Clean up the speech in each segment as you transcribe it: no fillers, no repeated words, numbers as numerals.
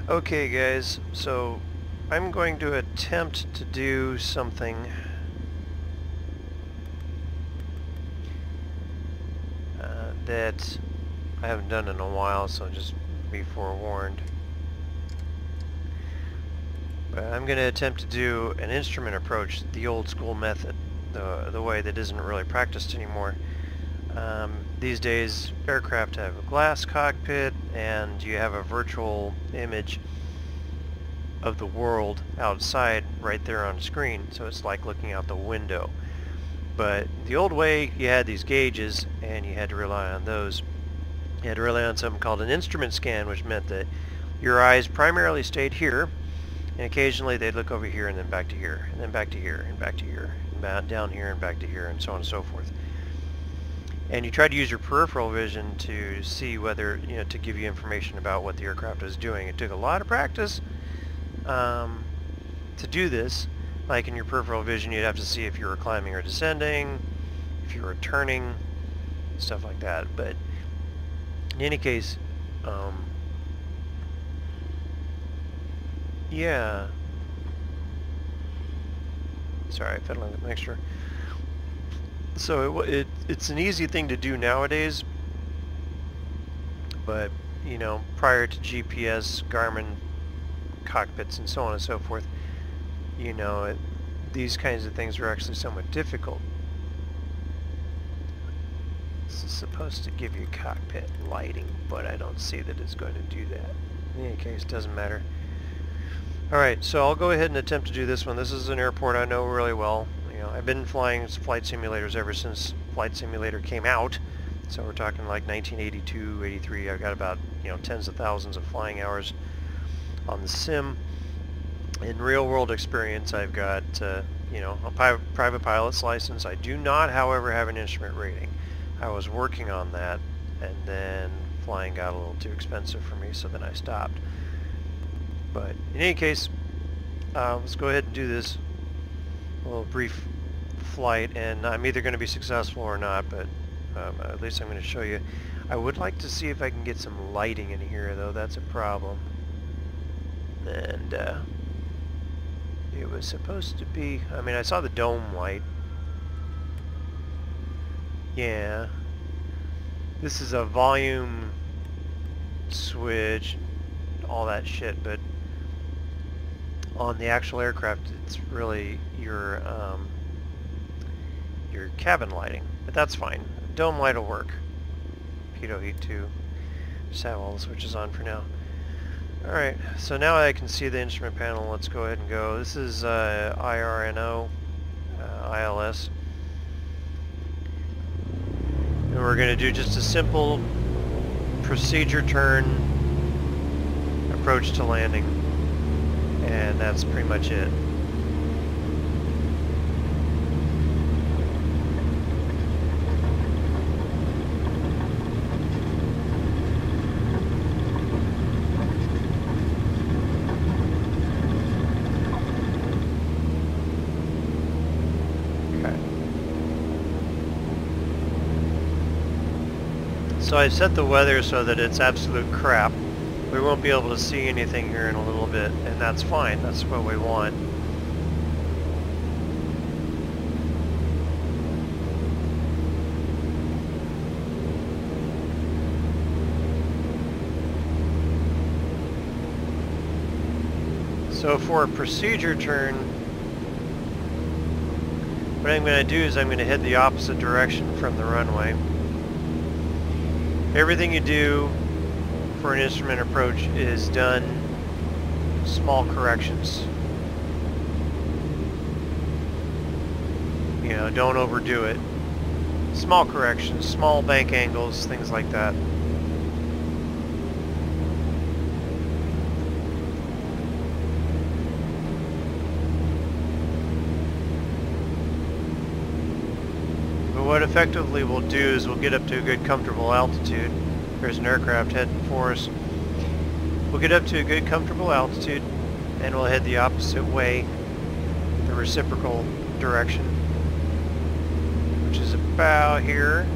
Okay guys, so I'm going to attempt to do something that I haven't done in a while, so just be forewarned. But I'm going to attempt to do an instrument approach, the old school method, the way that isn't really practiced anymore. These days aircraft have a glass cockpit and you have a virtual image of the world outside right there on the screen, so it's like looking out the window. But the old way, you had these gauges and you had to rely on those. You had to rely on something called an instrument scan, which meant that your eyes primarily stayed here, and occasionally they'd look over here and then back to here, and then back to here, and back to here, and down here and back to here, and so on and so forth. And you tried to use your peripheral vision to see whether, to give you information about what the aircraft was doing. It took a lot of practice to do this. Like in your peripheral vision, you'd have to see if you were climbing or descending, if you were turning, stuff like that. But in any case, yeah. Sorry, fiddling with the mixture. So it's an easy thing to do nowadays, but prior to GPS, Garmin cockpits, and so on and so forth, these kinds of things are actually somewhat difficult. This is supposed to give you cockpit lighting, but I don't see that it's going to do that. In any case, doesn't matter. Alright, so I'll go ahead and attempt to do this one. This is an airport I know really well. I've been flying flight simulators ever since Flight Simulator came out. So we're talking like 1982, 83. I've got about, tens of thousands of flying hours on the sim. In real-world experience, I've got, a private pilot's license. I do not, however, have an instrument rating. I was working on that, and then flying got a little too expensive for me, so then I stopped. But in any case, let's go ahead and do this little brief flight, and I'm either going to be successful or not, but at least I'm going to show you. I would like to see if I can get some lighting in here, though. That's a problem. And it was supposed to be, I saw the dome light. Yeah. This is a volume switch, all that shit, but on the actual aircraft it's really your cabin lighting, but that's fine. Dome light will work. Pitot heat too. Just have all the switches on for now. Alright, so now I can see the instrument panel. Let's go ahead and go. This is IRNO, ILS. And we're going to do just a simple procedure turn approach to landing. And that's pretty much it. So I set the weather so that it's absolute crap. We won't be able to see anything here in a little bit, and that's fine. That's what we want. So for a procedure turn, what I'm going to do is I'm going to head the opposite direction from the runway. Everything you do for an instrument approach is done small corrections. Don't overdo it. Small corrections, small bank angles, things like that. What effectively we'll do is we'll get up to a good comfortable altitude. There's an aircraft heading for us. We'll get up to a good comfortable altitude and we'll head the opposite way, the reciprocal direction, which is about here.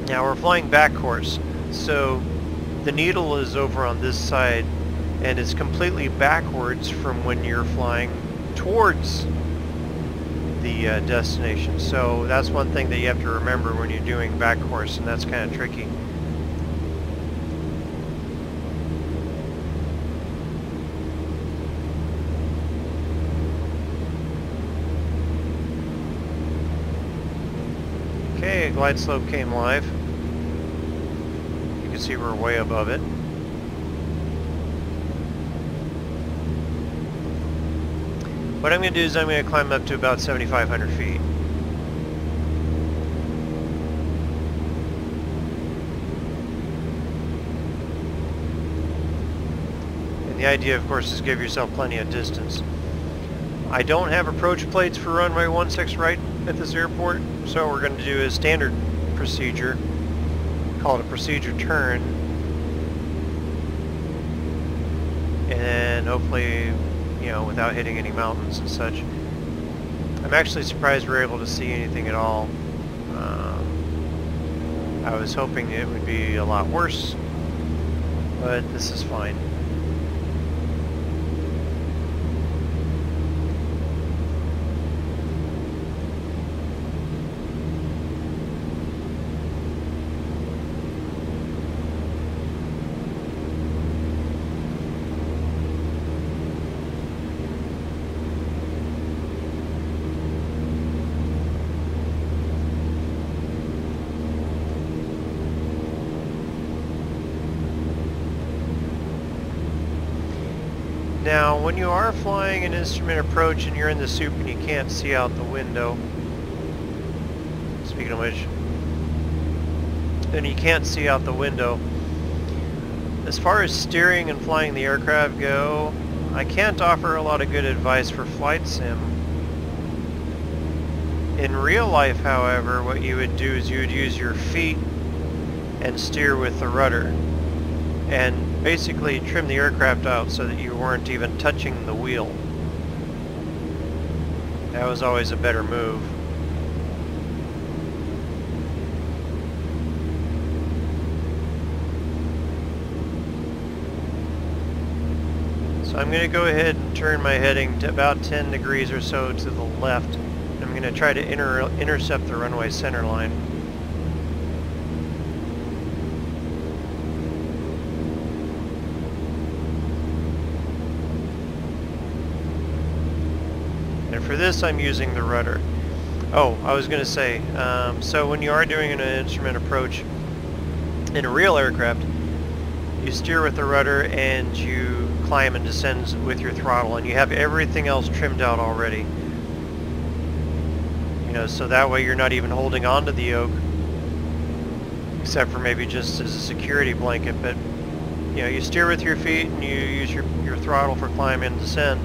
Now we're flying back course, so the needle is over on this side, and it's completely backwards from when you're flying towards the destination. So that's one thing that you have to remember when you're doing back course, and that's kind of tricky. Okay, glide slope came live. You can see we're way above it. What I'm going to do is I'm going to climb up to about 7,500 feet. And the idea, of course, is give yourself plenty of distance. I don't have approach plates for runway 16 right at this airport, so what we're going to do is standard procedure, call it a procedure turn, and then hopefully, you know, without hitting any mountains and such. I'm actually surprised we're able to see anything at all. I was hoping it would be a lot worse, but this is fine. Now, when you are flying an instrument approach and you're in the soup and you can't see out the window, speaking of which, and you can't see out the window, as far as steering and flying the aircraft go, I can't offer a lot of good advice for flight sim. In real life, however, what you would do is you would use your feet and steer with the rudder, and basically trim the aircraft out so that you weren't even touching the wheel. That was always a better move. So I'm going to go ahead and turn my heading to about 10 degrees or so to the left. I'm going to try to intercept the runway center line. And for this, I'm using the rudder. Oh, I was going to say, so when you are doing an instrument approach in a real aircraft, you steer with the rudder and you climb and descend with your throttle, and you have everything else trimmed out already. You know, so that way you're not even holding on to the yoke, except for maybe just as a security blanket. But you know, you steer with your feet and you use your throttle for climb and descend,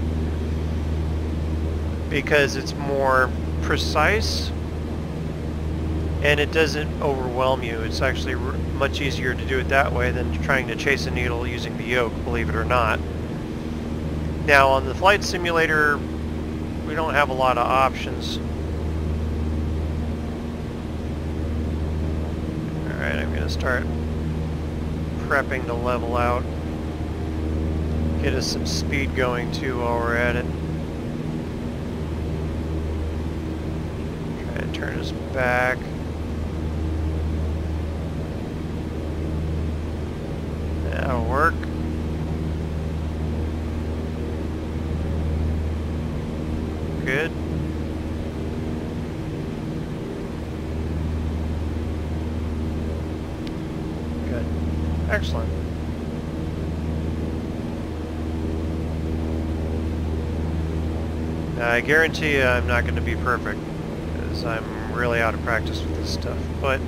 because it's more precise and it doesn't overwhelm you. It's actually much easier to do it that way than trying to chase a needle using the yoke, believe it or not. Now on the flight simulator, we don't have a lot of options. Alright, I'm going to start prepping to level out. Get us some speed going too while we're at it. Try to turn us back. That'll work. Good. Good. Excellent. Now, I guarantee you I'm not going to be perfect, because I'm really out of practice with this stuff, but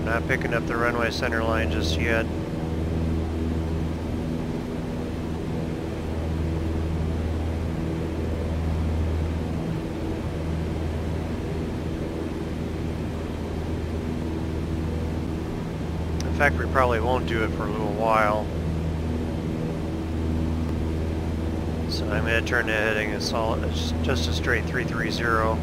not picking up the runway center line just yet. In fact, we probably won't do it for a little while. So I'm going to turn the heading as solid, just a straight 330.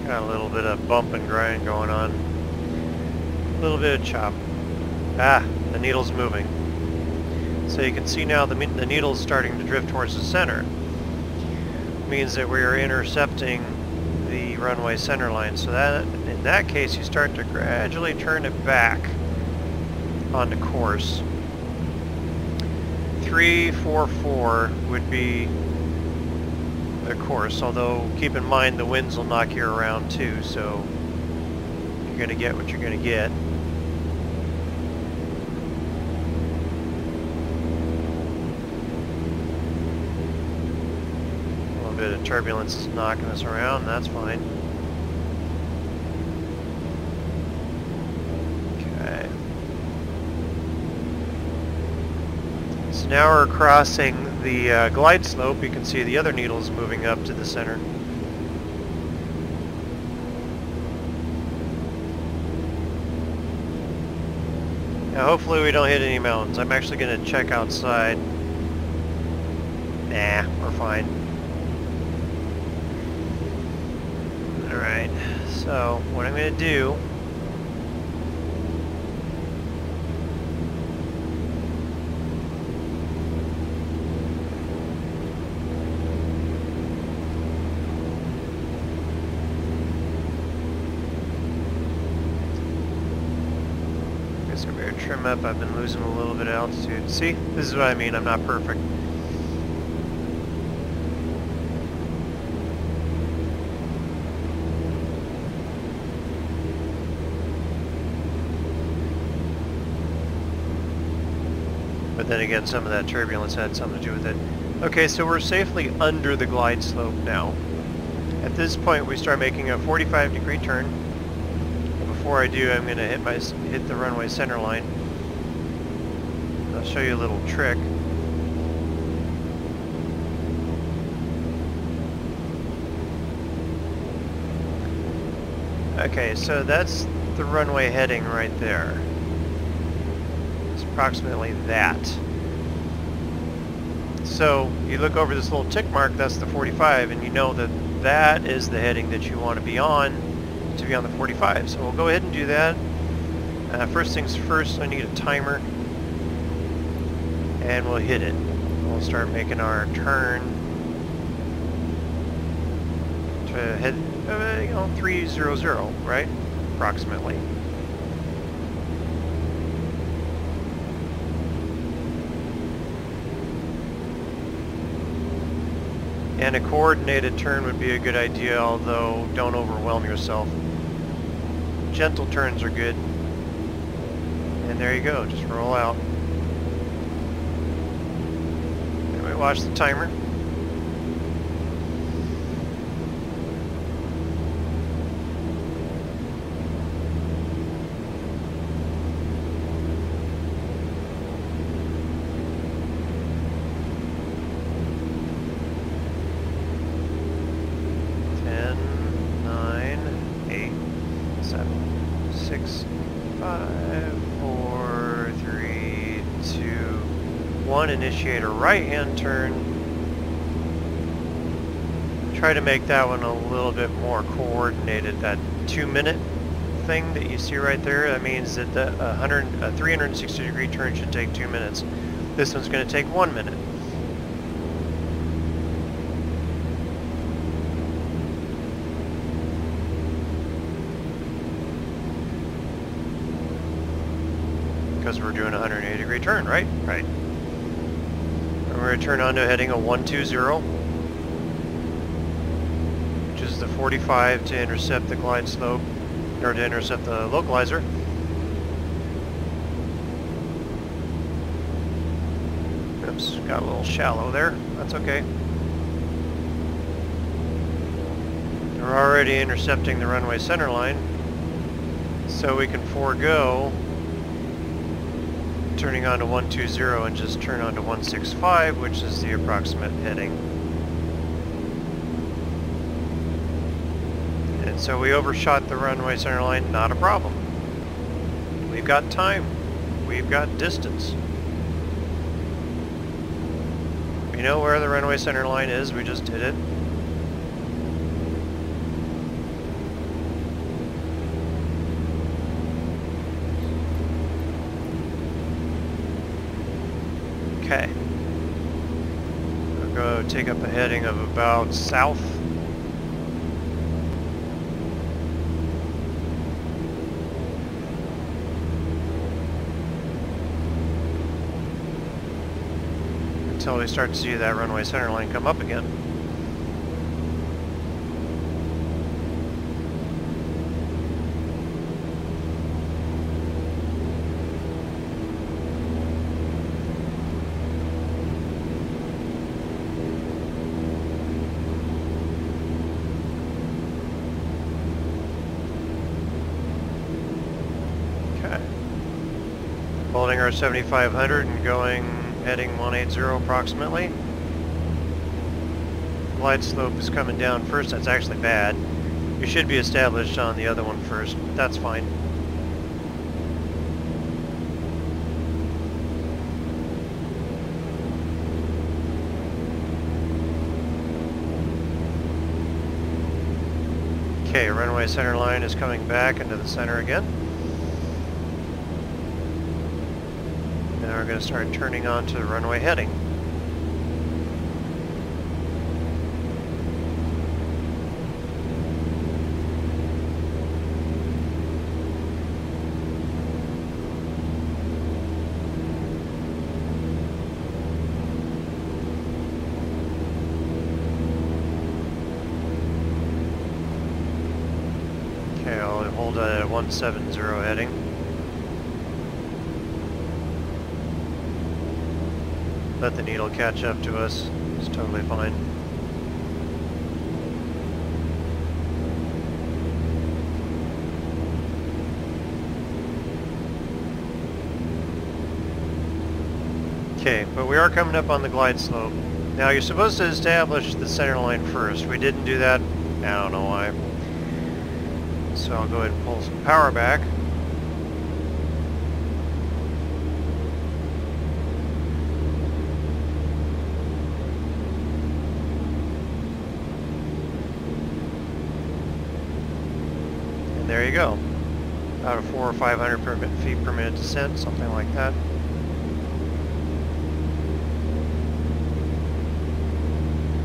Got a little bit of bump and grind going on. A little bit of chop. Ah, the needle's moving. So you can see now the needle's starting to drift towards the center. Means that we are intercepting the runway center line. So that, in that case, you start to gradually turn it back onto course. 344 would be the course, although keep in mind the winds will knock you around too, so you're going to get what you're going to get. A little bit of turbulence is knocking us around, that's fine. Okay. So now we're crossing the glide slope. You can see the other needles moving up to the center. Now hopefully we don't hit any mountains. I'm actually going to check outside. Nah, we're fine. Alright, so what I'm going to do trim up. I've been losing a little bit of altitude. See? This is what I mean. I'm not perfect. But then again, some of that turbulence had something to do with it. Okay, so we're safely under the glide slope now. At this point, we start making a 45-degree turn. Before I do, I'm going to hit the runway center line. I'll show you a little trick. Okay, so that's the runway heading right there. It's approximately that. So you look over this little tick mark, that's the 45, and you know that that is the heading that you want to be on the 45. So we'll go ahead and do that. First things first, I need a timer, and we'll hit it. We'll start making our turn to head, 300, right? Approximately. And a coordinated turn would be a good idea, although don't overwhelm yourself. Gentle turns are good. And there you go, just roll out. Anyway, watch the timer. Initiate a right-hand turn. Try to make that one a little bit more coordinated. That 2-minute thing that you see right there, that means that the 360-degree turn should take 2 minutes. This one's going to take 1 minute. Because we're doing a 180-degree turn, right? Right. We're going to turn on to heading a 120, which is the 45 to intercept the glide slope, or to intercept the localizer. Oops, got a little shallow there. That's okay. We're already intercepting the runway center line, so we can forego turning on to 120 and just turn on to 165, which is the approximate heading. And so we overshot the runway center line, not a problem. We've got time. We've got distance. We know where the runway center line is, we just did it. Okay. We'll go take up a heading of about south. Until we start to see that runway center line come up again. Holding our 7500 and heading 180 approximately. Glide slope is coming down first. That's actually bad. You should be established on the other one first, but that's fine. Okay, runway center line is coming back into the center again. Now we're going to start turning on to the runway heading. Okay, I'll hold at a 170 heading. Let the needle catch up to us. It's totally fine. Okay, but we are coming up on the glide slope. Now you're supposed to establish the center line first. We didn't do that. I don't know why. So I'll go ahead and pull some power back. There you go. About a 400 or 500 feet per minute descent, something like that.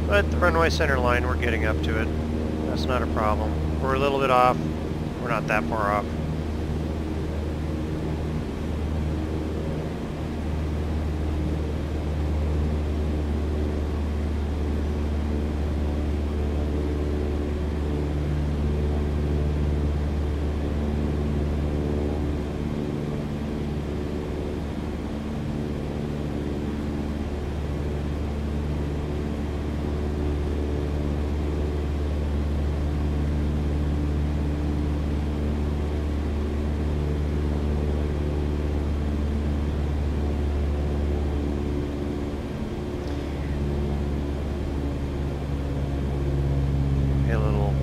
But the runway center line, we're getting up to it. That's not a problem. We're a little bit off. We're not that far off.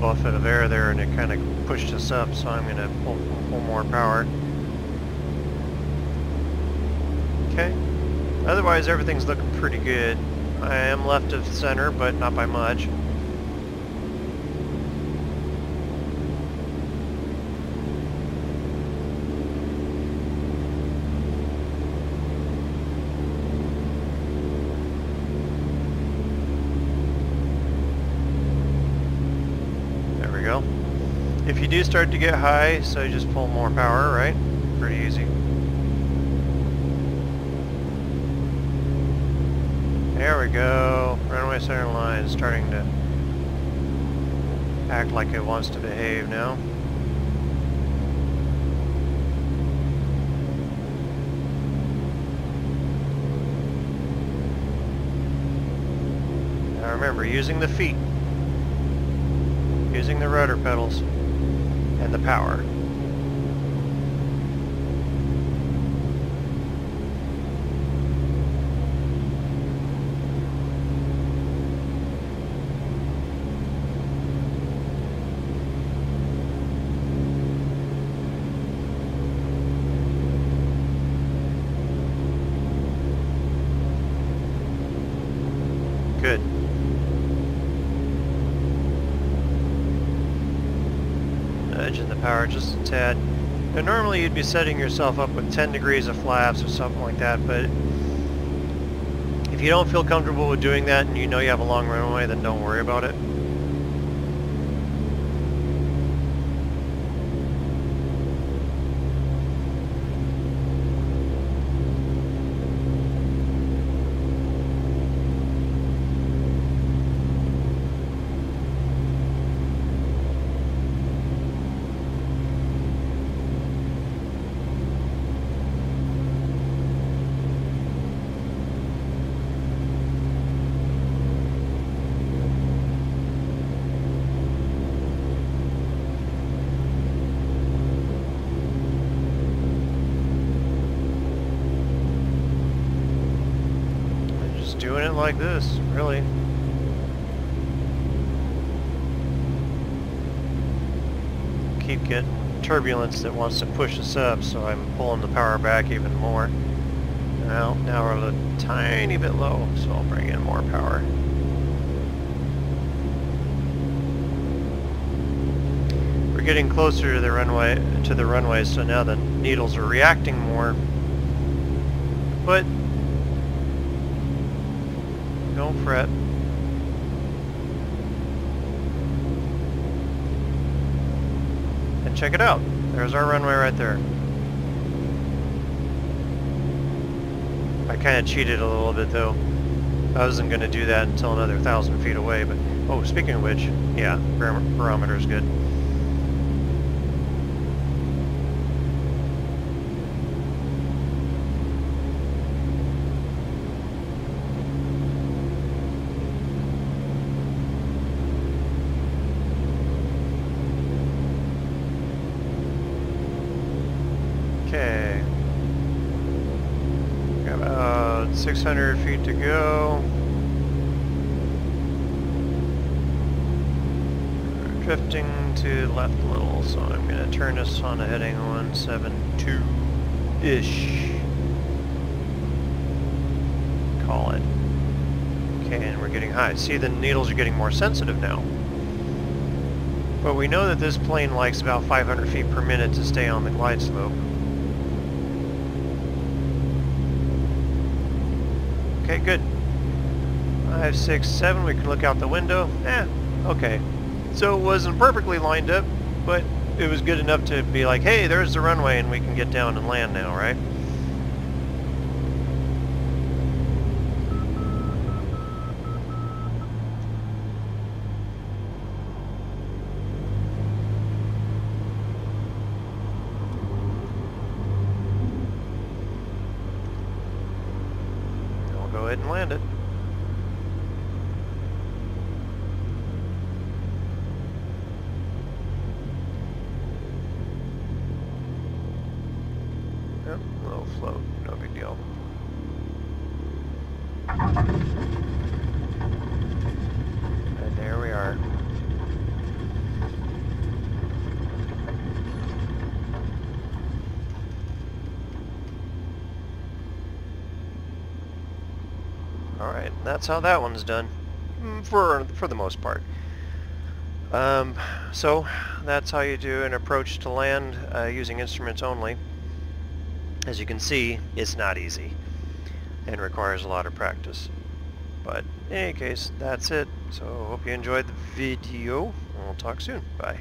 Buffet of air there, and it kind of pushed us up, so I'm going to pull more power. Okay. Otherwise, everything's looking pretty good. I am left of center, but not by much. If you do start to get high, so you just pull more power, right? Pretty easy. There we go. Runway center line is starting to act like it wants to behave now. We're using the feet, using the rudder pedals, and the power. Good. Nudging the power just a tad. Now normally you'd be setting yourself up with 10 degrees of flaps or something like that, but if you don't feel comfortable with doing that and you know you have a long runway, then don't worry about it. Doing it like this, really. Keep getting turbulence that wants to push us up, so I'm pulling the power back even more. Now we're a tiny bit low, so I'll bring in more power. We're getting closer to the runway, so now the needles are reacting more. But don't fret. And check it out. There's our runway right there. I kind of cheated a little bit though. I wasn't going to do that until another 1,000 feet away, but oh, speaking of which, yeah, barometer's good. Okay, got about 600 feet to go. We're drifting to the left a little, so I'm going to turn this on a heading 172-ish. Call it. Okay, and we're getting high. See, the needles are getting more sensitive now. But we know that this plane likes about 500 feet per minute to stay on the glide slope. Okay, good. 5, 6, 7, we can look out the window. Okay. So it wasn't perfectly lined up, but it was good enough to be like, hey, there's the runway and we can get down and land now, right? Go ahead and land it. Yep, low float, no big deal. And there we are. Alright, that's how that one's done, for the most part. So, that's how you do an approach to land using instruments only. As you can see, it's not easy, and requires a lot of practice. But, in any case, that's it. So, hope you enjoyed the video. We'll talk soon. Bye.